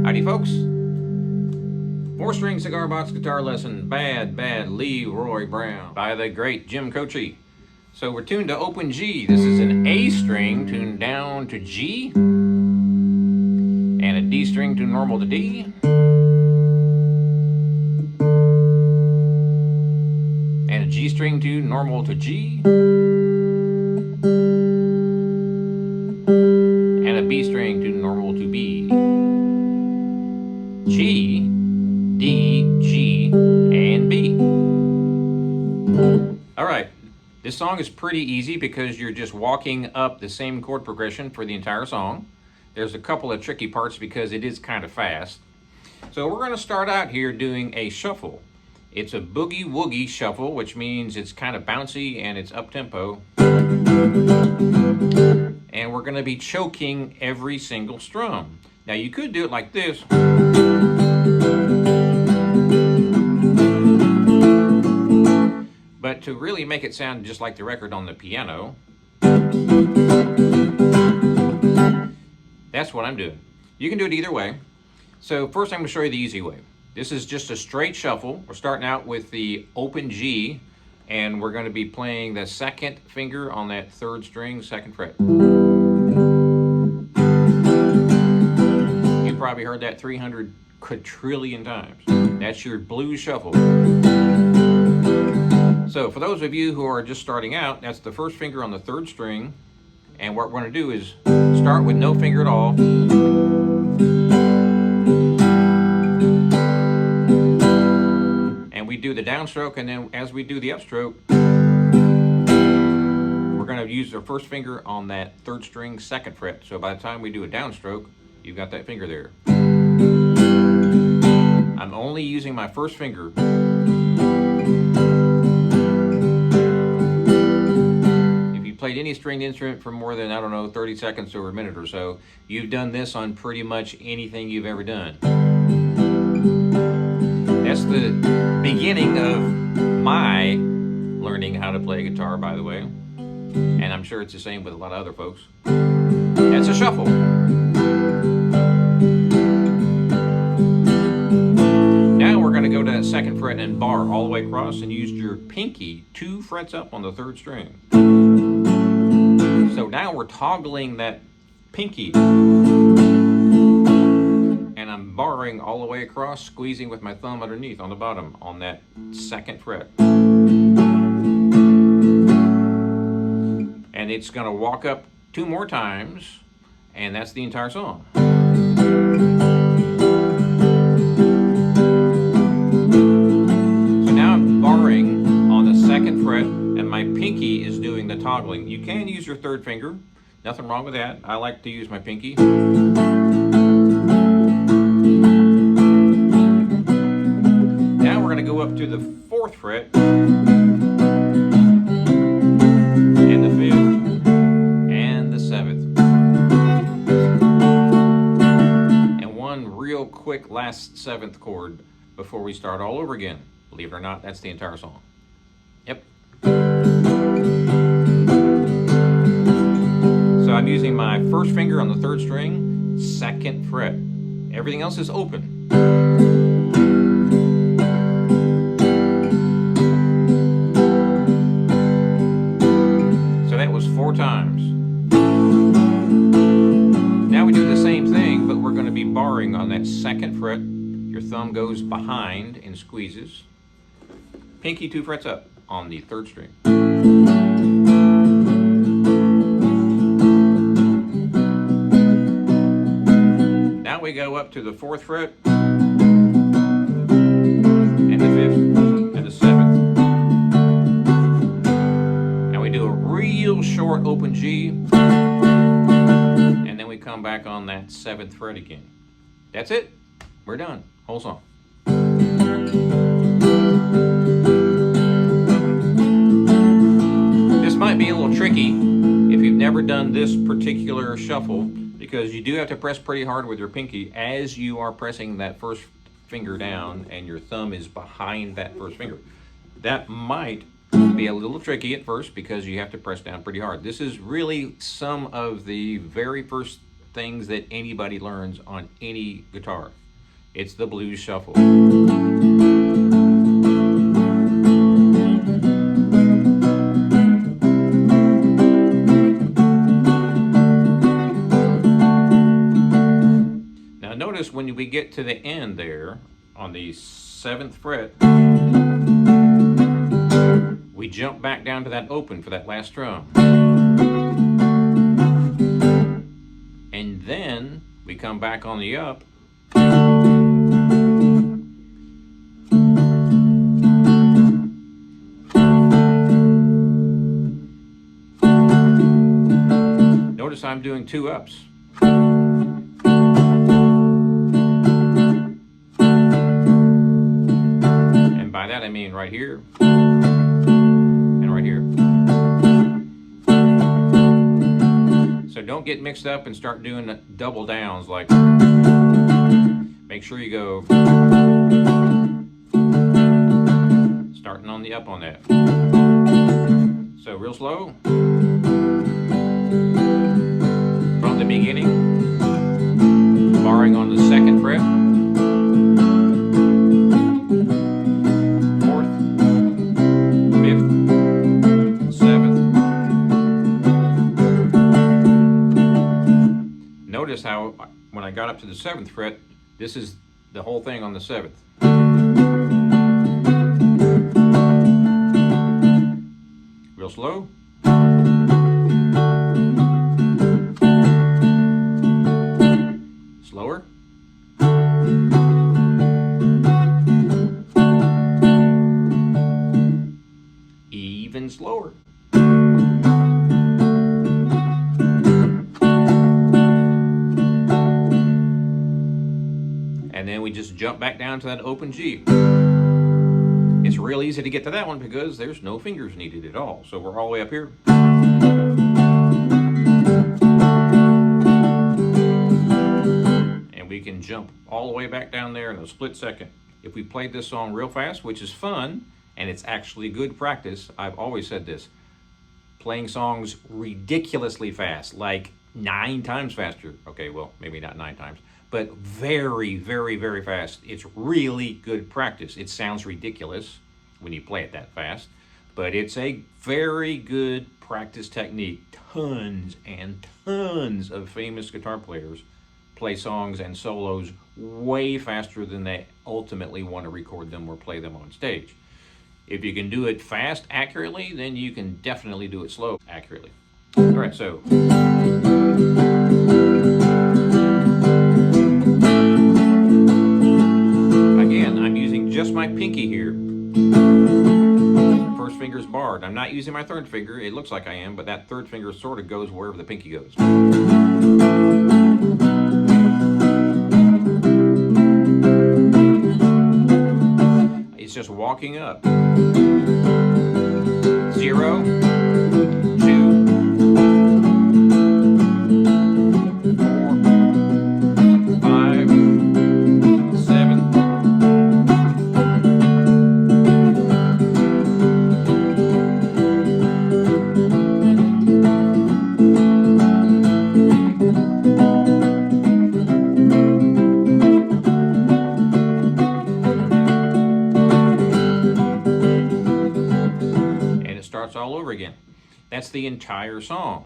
Howdy folks, 4-string cigar box guitar lesson, Bad Leroy Brown by the great Jim Croce. So we're tuned to open G. This is an A string tuned down to G, and a D string tuned normal to D, and a G string tuned normal to G, and a B string tuned normal to B. G, D, G, and B. Alright, this song is pretty easy because you're just walking up the same chord progression for the entire song. There's a couple of tricky parts because it is kind of fast. So we're going to start out here doing a shuffle. It's a boogie-woogie shuffle, which means it's kind of bouncy and it's up-tempo. And we're going to be choking every single strum. Now you could do it like this. But to really make it sound just like the record on the piano, that's what I'm doing. You can do it either way. So first I'm going to show you the easy way. This is just a straight shuffle. We're starting out with the open G, and we're going to be playing the second finger on that third string, second fret. You probably heard that 300 quadrillion times. That's your blues shuffle. So for those of you who are just starting out, that's the first finger on the third string, and what we're going to do is start with no finger at all, and we do the downstroke, and then as we do the upstroke, we're going to use our first finger on that third string, second fret. So by the time we do a downstroke, you've got that finger there. I'm only using my first finger. Played any stringed instrument for more than, 30 seconds or a minute or so, you've done this on pretty much anything you've ever done. That's the beginning of my learning how to play guitar, by the way, and I'm sure it's the same with a lot of other folks. That's a shuffle. Now we're going to go to that second fret and bar all the way across and use your pinky 2 frets up on the third string. So now we're toggling that pinky, and I'm barring all the way across, squeezing with my thumb underneath on the bottom on that second fret. And it's going to walk up 2 more times, and that's the entire song. So now I'm barring on the second fret, and my pinky is doing the toggling. You can use your third finger. Nothing wrong with that. I like to use my pinky. Now we're going to go up to the 4th fret, and the 5th, and the 7th. And one real quick last 7th chord before we start all over again. Believe it or not, that's the entire song. Yep. So I'm using my first finger on the third string, second fret. Everything else is open. So that was 4 times. Now we do the same thing, but we're going to be barring on that second fret. Your thumb goes behind and squeezes. Pinky 2 frets up on the third string. Now we go up to the 4th fret, and the 5th, and the 7th. And we do a real short open G, and then we come back on that 7th fret again. That's it. We're done. Whole song. Might be a little tricky if you've never done this particular shuffle, because you do have to press pretty hard with your pinky as you are pressing that first finger down, and your thumb is behind that first finger. That might be a little tricky at first because you have to press down pretty hard. This is really some of the very first things that anybody learns on any guitar. It's the blues shuffle. Now notice when we get to the end there, on the 7th fret, we jump back down to that open for that last strum. And then we come back on the up. Notice I'm doing 2 ups. And by that I mean right here and right here. So don't get mixed up and start doing double downs. Like, make sure you go starting on the up on that. So real slow from the beginning, barring on the 2nd fret, 4th, 5th, 7th. Notice how when I got up to the 7th fret, this is the whole thing on the 7th. Real slow. Slower. Even slower. And then we just jump back down to that open G. It's real easy to get to that one because there's no fingers needed at all. So we're all the way up here. And we can jump all the way back down there in a split second. If we played this song real fast, which is fun, and it's actually good practice, I've always said this, playing songs ridiculously fast, like 9 times faster. Okay, well, maybe not 9 times. But very, very, very fast. It's really good practice. It sounds ridiculous when you play it that fast, but it's a very good practice technique. Tons and tons of famous guitar players play songs and solos way faster than they ultimately want to record them or play them on stage. If you can do it fast accurately, then you can definitely do it slow accurately. All right, so. Just my pinky here. First finger's barred. I'm not using my 3rd finger. It looks like I am, but that 3rd finger sort of goes wherever the pinky goes. It's just walking up. 0, 2, 4, 5, 7. All over again. That's the entire song.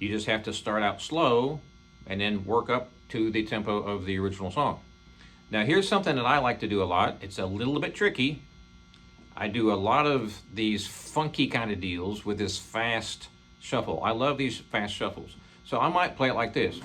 You just have to start out slow and then work up to the tempo of the original song. Now here's something that I like to do a lot. It's a little bit tricky. I do a lot of these funky kind of deals with this fast shuffle. I love these fast shuffles. So I might play it like this.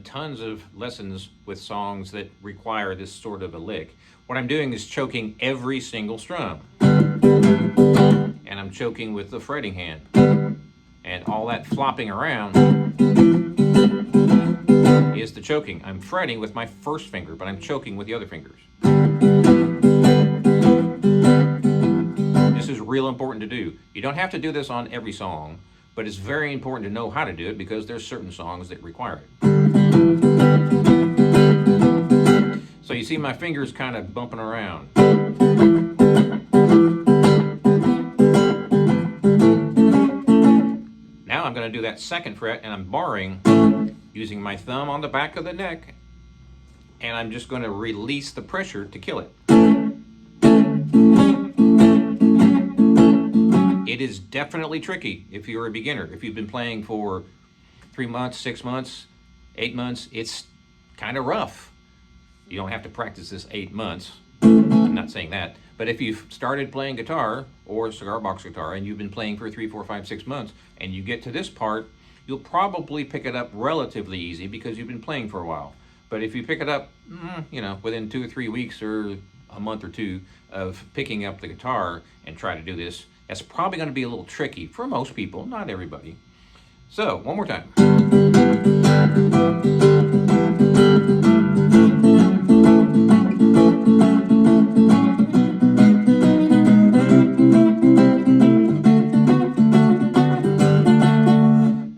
Tons of lessons with songs that require this sort of a lick. What I'm doing is choking every single strum. And I'm choking with the fretting hand. And all that flopping around is the choking. I'm fretting with my 1st finger, but I'm choking with the other fingers. This is real important to do. You don't have to do this on every song, but it's very important to know how to do it because there's certain songs that require it. So you see my fingers kind of bumping around. Now I'm going to do that second fret, and I'm barring using my thumb on the back of the neck, and I'm just going to release the pressure to kill it. It is definitely tricky if you're a beginner. If you've been playing for 3 months, 6 months, 8 months, it's kind of rough. You don't have to practice this 8 months. I'm not saying that. But if you've started playing guitar or cigar box guitar and you've been playing for 3, 4, 5, 6 months and you get to this part, you'll probably pick it up relatively easy because you've been playing for a while. But if you pick it up, within 2 or 3 weeks or a month or two of picking up the guitar and try to do this, that's probably going to be a little tricky for most people, not everybody. So, one more time.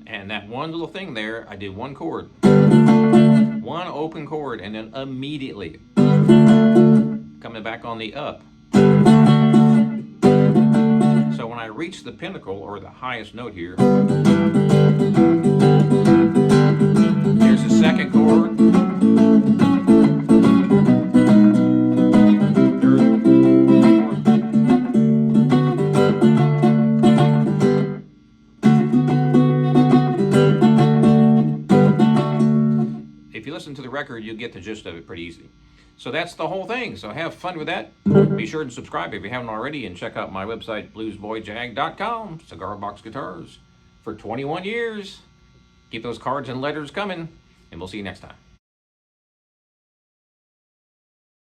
And that one little thing there, I did one chord. One open chord, and then immediately coming back on the up. So when I reach the pinnacle, or the highest note here, there's the second chord, third chord. If you listen to the record, you'll get the gist of it pretty easy. So that's the whole thing. So have fun with that. Be sure to subscribe if you haven't already, and check out my website, bluesboyjag.com. Cigar box guitars for 21 years. Keep those cards and letters coming, and we'll see you next time.